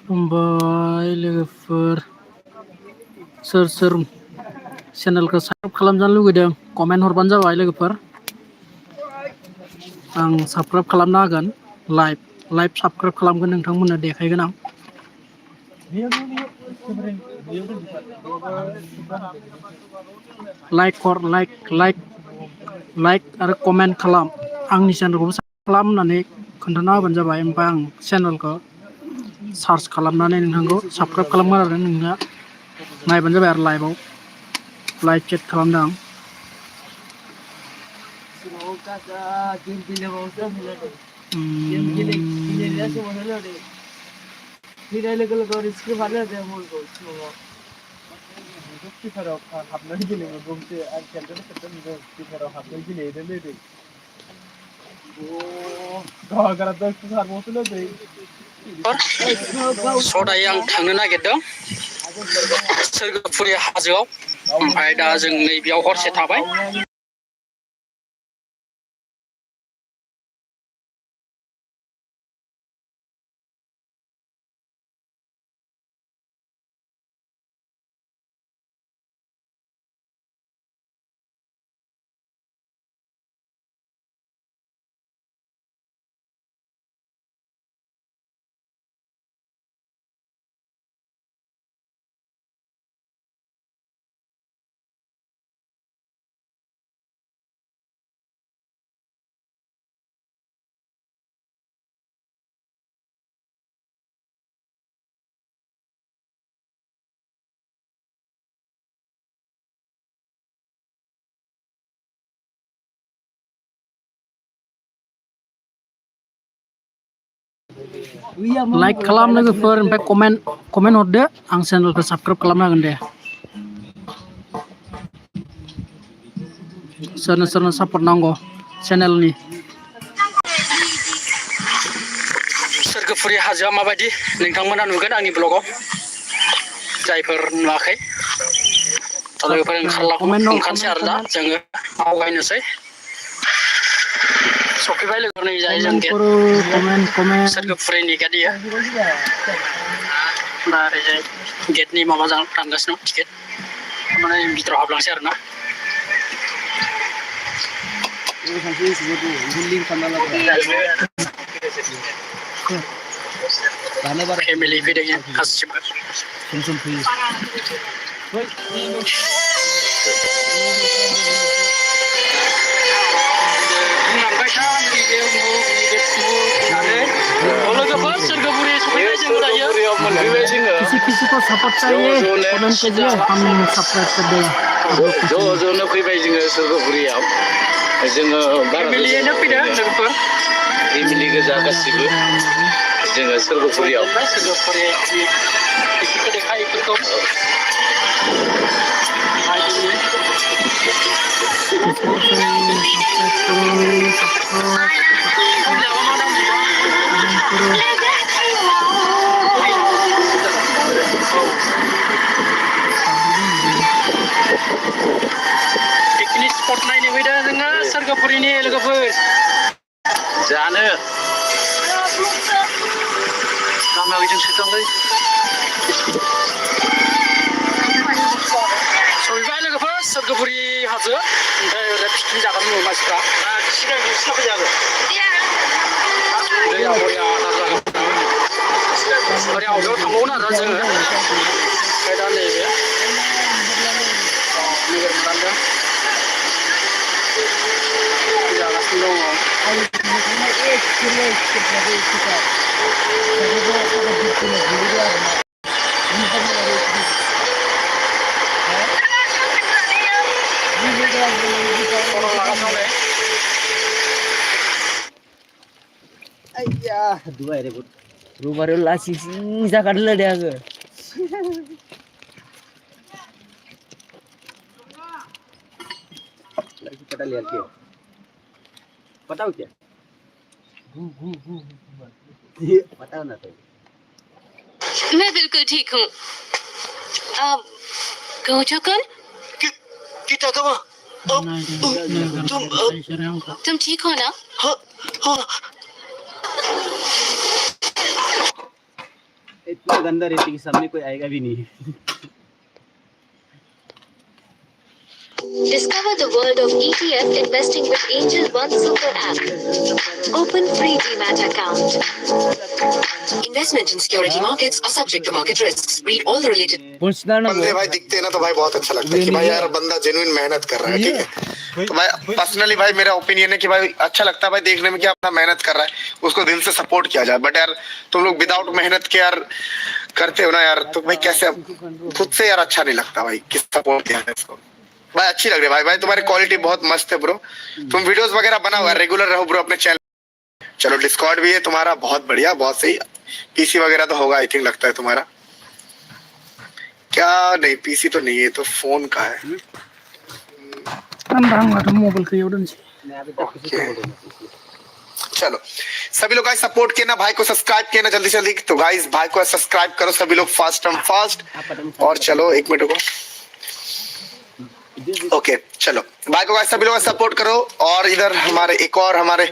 खुलुमबाय लोगोफोर सोर सोर चेनेलखौ साबस्क्राइब खालामजानो लुगैदों कमेन्ट हरबानो जाबाय लोगोफोर आं साबस्क्राइब खालामना होगोन लाइभ साबस्क्राइब खालामगोन नोंथांमोननो देखायगोन आं लाइक आरो कमेन्ट खालाम आंनि चेनेलखौबो साबस्क्राइब खालाम होननानै खोन्थाना होबानो जाबाय ओमफ्राय आं चेनेलखौ सार्च खालामनानै नोंथांखौ साबस्क्राइब खालामगोन आरो नोंना नायबानो जाबाय आरो लाइभ चेट खालामदों आं दायो आं थांनो नागिरदों सोरगोफुरि हाजोआव ओमफ्राय दा जों नैबेयाव हरसे थाबाय लाइक खालाम लोगोफोर ओमफ्राय कमेन्ट हरदो आं चेनेलखौ साबस्क्राइब खालामनो हागोन दे सोरनो सापर्ट नांगौ चेनेलनि सोरगोफुरि हाजोआ माबायदि नोंथांमोना नुगोन आंनि ब्लगाव जायफोर नुवाखै लोगोफोर ओंखारनोसै आरो दा जोङो आवगायनोसै सफैबाय लोगो नै जाय जों सोरगोफुरिनि गादिया दा ओरैजाय गेटनि माबा दानगासिनो दं टिकेट माने भितराव हाबलांसै आरो ना फेमिलि फैदों गासिबो किसी को सपोर्ट चाहिए कमेंट कीजिए हम सब्सक्राइब कर देंगे ज' फैबाय जोङो सोरगोफुरियाव जोङो फेमिलियैनो फैदों लोगोफोर फेमिलि गोजा गासिबो जोङो सोरगोफुरियाव पिकनिक स्पट नायनो फैदों जोङो सोरगोफुरिनि लोगोफोर जानो लामायाव जोंसो दंलै सहैबाय लोगोफोर सोरगोफुरि हाजो ओमफ्राय ओरै पिकनिक जागोन मानसिफ्रा सिगां साफै जागोन दैया बरिया ओरै आवगायाव थांबावगोन आरो जोङो ओमफ्राय दा नैबे नोगोर मोनदांदों जागासिनो दङ dua ya bud rumah relasi sih zakat dulu deh aku lagi kita lihat क्या पता हो क्या पता हो ना तो मैं बिल्कुल ठीक हूँ आप गौचकन kita tuh तुम ठीक हो ना हाँ इतना गंदा रहती कि सामने कोई आएगा भी नहीं। Discover the world of ETF investing with Angel One Super App. Open free Demat account. Investment in security markets are subject to market risks. Read all the related. बंदे भाई दिखते हैं ना तो भाई बहुत अच्छा लगता है कि भाई यार बंदा जेन्युइन मेहनत कर रहा है, ठीक है। तो भाई पर्सनली भाई मेरा ओपिनियन है कि भाई अच्छा लगता है भाई देखने में कि अपना मेहनत कर रहा है, उसको दिल से सपोर्ट किया जाए। बट यार तुम लोग विदाउट मेहनत के यार करते हो ना यार, तो भाई कैसे खुद से यार अच्छा नहीं लगता भाई किस सपोर्ट किया है इसको। भाई अच्छी लग रही है भाई, भाई तुम्हारी क्वालिटी बहुत मस्त है ब्रो, तुम वीडियोस वगैरह बनाओ यार, रेगुलर रहो ब्रो अपने चैनल। चलो डिस्कॉर्ड भी है तुम्हारा, बहुत बढ़िया, बहुत सही। पीसी वगैरह तो होगा आई थिंक, लगता है तुम्हारा क्या? नहीं पीसी तो नहीं है, तो फोन का है। मोबाइल का ओके चलो सभी लोग गाइस सपोर्ट किया ना भाई को, सब्सक्राइब किया ना जल्दी से जल्दी। तो गाइस भाई को सब्सक्राइब करो सभी लोग फास्ट एंड फास्ट। और चलो एक मिनट को ओके चलो भाई को गाइस सभी लोग सपोर्ट करो। और इधर हमारे एक और हमारे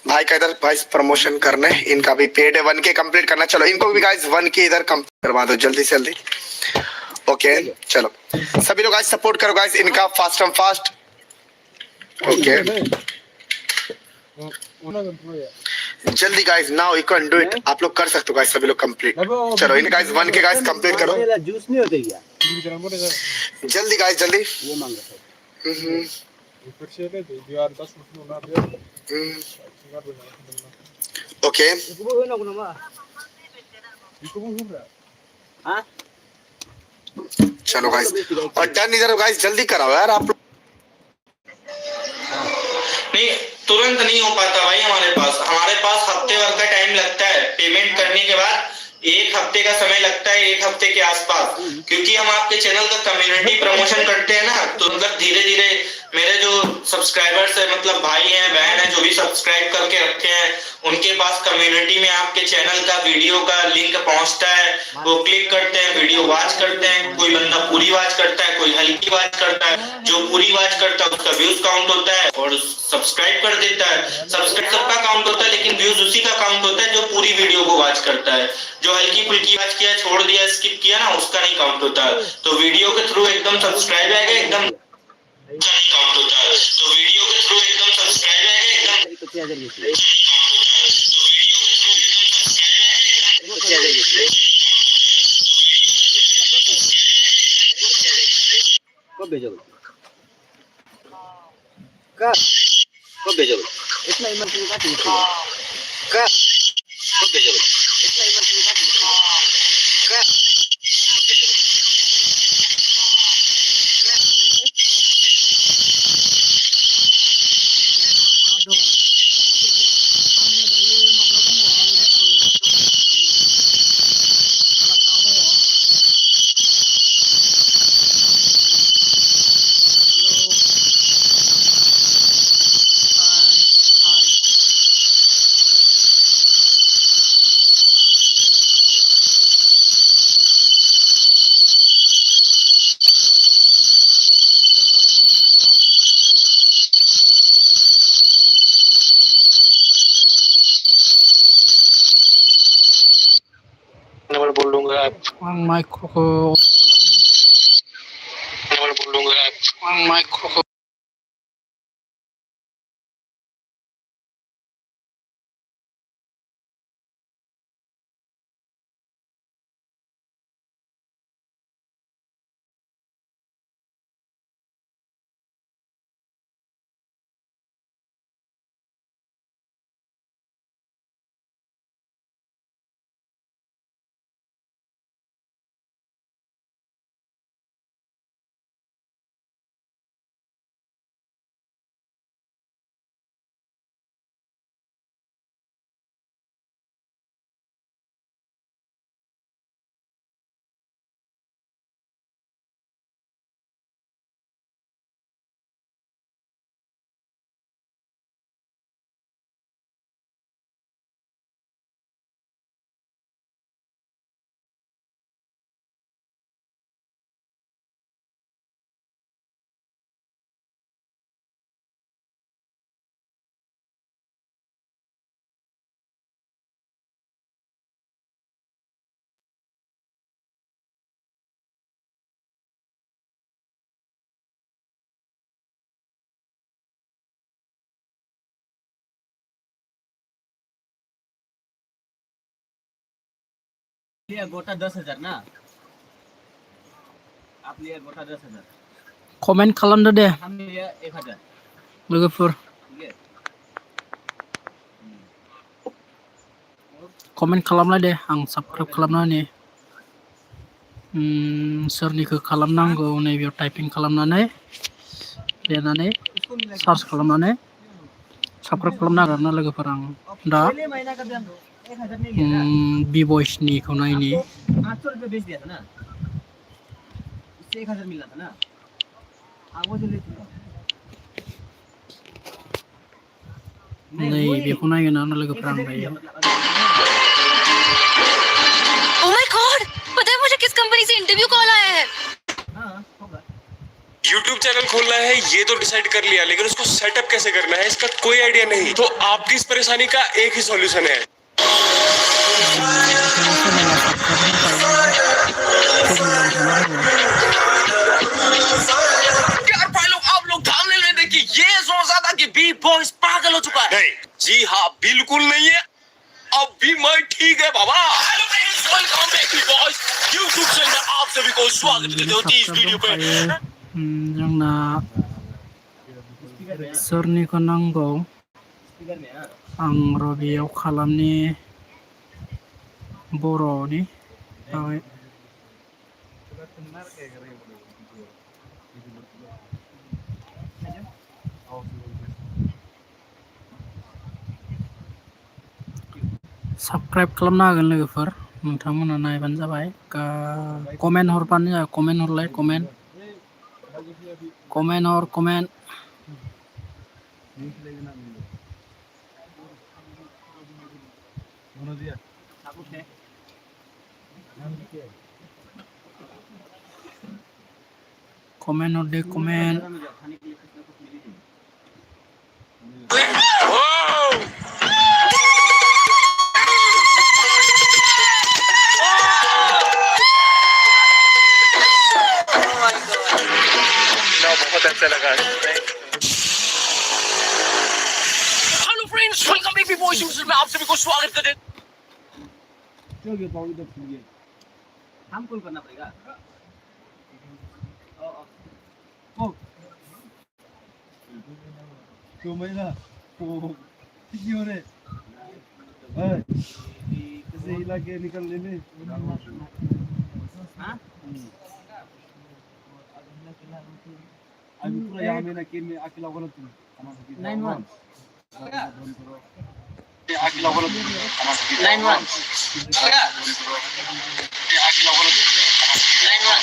भाई का इधर भाई प्रमोशन करना है, इनका भी पेड है 1K कंप्लीट करना। चलो इनको भी गाइस 1K इधर कंप्लीट करवा दो जल्दी से जल्दी। ओके चलो सभी लोग गाइस सपोर्ट करो गाइस इनका फास्ट एंड फास्ट। ओके जल्दी guys now you can do it, आप लोग कर सकते हो गाइस सभी लोग कंप्लीट। चलो इन गाइस 1K गाइस कंप्लीट करो जूस नहीं होते क्या? जल्दी गाइस जल्दी। वो मांगा सर। ओके हाँ चलो गाइस और डन इधर गाइस जल्दी कराओ यार आप लोग। नहीं तुरंत नहीं हो पाता भाई, हमारे पास हफ्ते भर का टाइम लगता है पेमेंट करने के बाद, 1 हफ्ते का समय लगता है, 1 हफ्ते के आसपास, क्योंकि हम आपके चैनल का कम्युनिटी प्रमोशन करते हैं ना, तो मतलब धीरे धीरे मेरे जो सब्सक्राइबर्स है, मतलब भाई हैं बहन है जो भी सब्सक्राइब करके रखे हैं, उनके पास कम्युनिटी में आपके चैनल का वीडियो का लिंक पहुंचता है, वो क्लिक करते हैं, वीडियो वॉच करते हैं। कोई बंदा पूरी वॉच करता है, कोई हल्की वॉच करता है, जो पूरी वॉच करता है उसका व्यूज काउंट होता है और सब्सक्राइब कर देता है। सब्सक्राइब सबका काउंट होता है लेकिन व्यूज उसी का काउंट होता है जो पूरी वीडियो को वॉच करता है। जो हल्की फुल्की वॉच किया, छोड़ दिया, स्किप किया ना, उसका नहीं काउंट होता। तो वीडियो के थ्रू एकदम सब्सक्राइब आएगा, एकदम नहीं काउंट होता है। तो वीडियो के थ्रू एकदम सब्सक्राइब आएगा, एकदम तो क्या करिए? तो वीडियो के थ्रू एकदम सब्सक्राइब आएगा, कब भेजोगे? कब भेजोगे? इतना इमरजेंसी का चीज है। कब भेजोगे? इतना इमरजेंसी का चीज है। नंबर बोल लूंगा माइक्रो को नंबर बोल लूंगा माइक्रो को लिया गोटा 10,000 ना आप लिया गोटा 10,000 कमेन्ट खालामदो दे हम लिया 1,000 लोगोफोर कमेन्ट खालामलाय दे आं साबस्क्राइब खालामनानै सोरनिखौ खालामनांगौ नैबेयाव टाइपिं खालामनानै देनानै सार्च खालामनानै साबस्क्राइब खालामनो हागोन ना लोगोफोर आं दा बि भइसनिखौ नायनि 800 रुपये बेच दिया था ना इससे 1,000 मिला था ना वो जो लेती था नै बेखौ नायगोन ना लोगोफोर आं दायो Oh my God! पता है मुझे किस कंपनी से इंटरव्यू कॉल आया है? YouTube चैनल खोलना है ये तो डिसाइड कर लिया, लेकिन उसको सेटअप कैसे करना है इसका कोई आइडिया नहीं। तो आपकी इस परेशानी का एक ही सॉल्यूशन है। यार भाई लोग आप लोग थंबनेल में देखिए ये सोच रहा था कि बी बॉयज पागल हो चुका है नहीं जी हाँ बिल्कुल नहीं है, अब भी मैं ठीक है बाबा। Hello friends welcome back to boys YouTube channel में आप सभी को स्वागत करते हैं इस वीडियो पे। जोंना सोरनिखौ नांगौ आं रबियाव खालामनि बर'नि बावै साबस्क्राइब खालामनो हागोन लोगोफोर नोंथांमोना नायबानो जाबाय कमेन्ट हरबानो जाबाय कमेन्ट हरलाय कमेन्ट हर कमेन्ट कमेन्ट हर दे कमेन्ट बहुत अच्छा लगा। Hello friends welcome back to boys YouTube में आप सभी को स्वागत करते हैं। हम कॉल करना पड़ेगा तो महिला किसी हो रहे कैसे हिला के निकल लेने अभी पूरा यहाँ में ना के में अकेला वाला तुम 91 अकेला वाला 91 अकेला वाला 91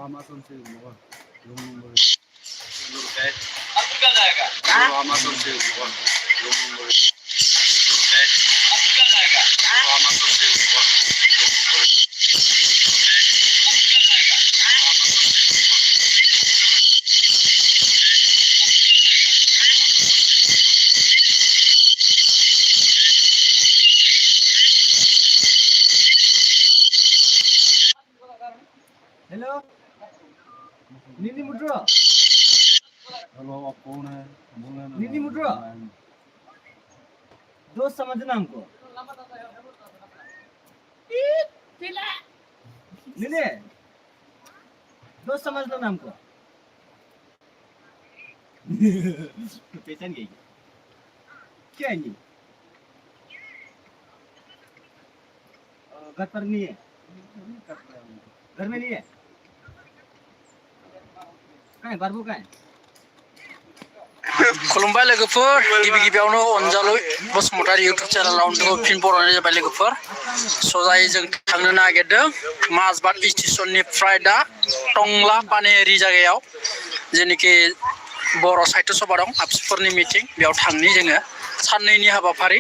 अमेज़न से रूम नंबर अमेज़न से रूम नंबर हेलो नीनी मुद्रा हेलो आप कौन है बोलना नीनी मुद्रा दोस्त समझना हमको नीनी दोस्त समझ लो ना हमको पहचान गई क्या है ये घर पर नहीं है घर में नहीं है कहाँ है बारबू कहाँ है खुलुमबाय लोगोफोर गिबि गिबियावनो अनजालु बसुमतारी इउटुब चेनेलाव फिन बरायनाय जाबाय लोगोफोर सजायै जों थांनो नागिरदों माजबाद स्टेशननिफ्राय दा टंला पानेरि जायगायाव जेनेखि बर' साहित्य सभा दं आबसुफोरनि मिटिं बेयाव थांनि जोङो साननैनि हाबाफारि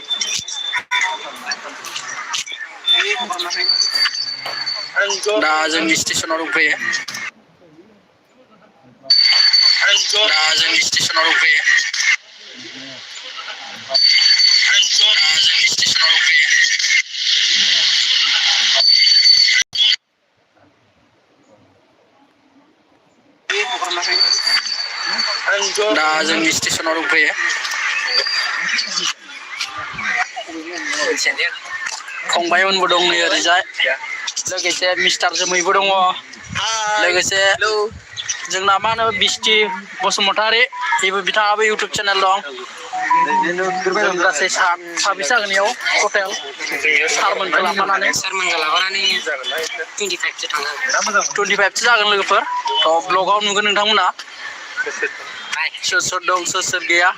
दा जों स्टेशनाव दंफैयो दा जोंनि स्टेसनाव दंफैयो फंबायमोनबो दं नै ओरैजाय लोगोसे मिस्टार जोमैबो दङ लोगोसे जोंना मा होनो बिस्टि बसुमतारी बेबो बिथाङाबो इउटुब चेनेल दं जों गासै साबेसे जागोन इयाव टटेल सारमोनखौ लाफानानै 25 जागोन लोगोफोर थ' ब्लगाव नुगोन नोंथांमोना सोर सोर दं सोर सोर गैया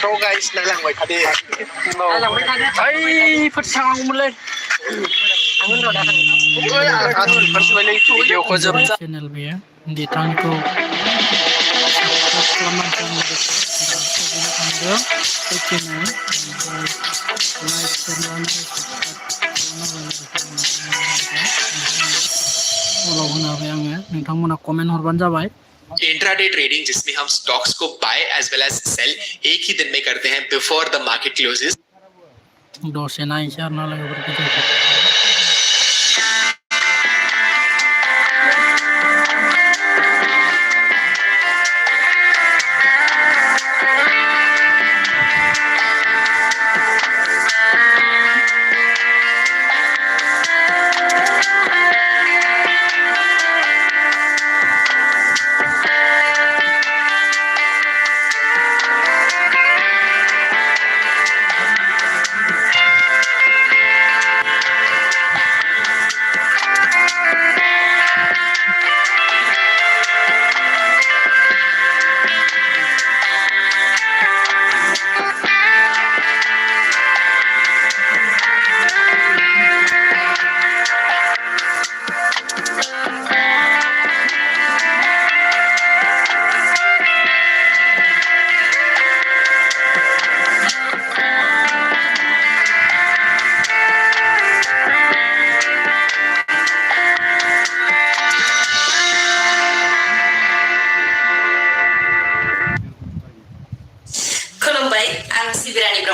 स' गाइस नायलांबाय थादो ओइफोर थांनांगौमोनलै भिडिअखौ जोबजा चेनेल बेयो बिथांखौ नोंथांमोना कमेन्ट हरबानो जाबाय इंट्राडे ट्रेडिंग जिसमें हम स्टॉक्स को बाय एज वेल एज सेल एक ही दिन में करते हैं बिफोर द मार्केट क्लोजेस दसे नायनोसै आरोना लोगोफोर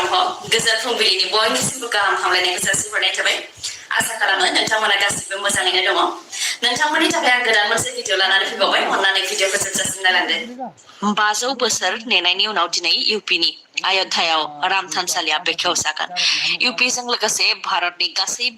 भिडिअखौ गोजोन फुंबिलिनि बयनिसिमबो गाहाम हामलायनायखौ जासिहरनाय थाबाय आसा खालामो नोंथांमोना गासिबो मोजाङैनो दङ नोंथांमोननि थाखाय आं गोदान मोनसे भिडिअ लानानै फैबावबाय अन्नानै भिडिअखौ जोबजासिम नायलांदो 500 बोसोर नेनायनि उनाव दिनै इउपिनि अयोध्यायाव राम थानसालिया बेखेवजागोन इउपिजों लोगोसे भारतनि गासै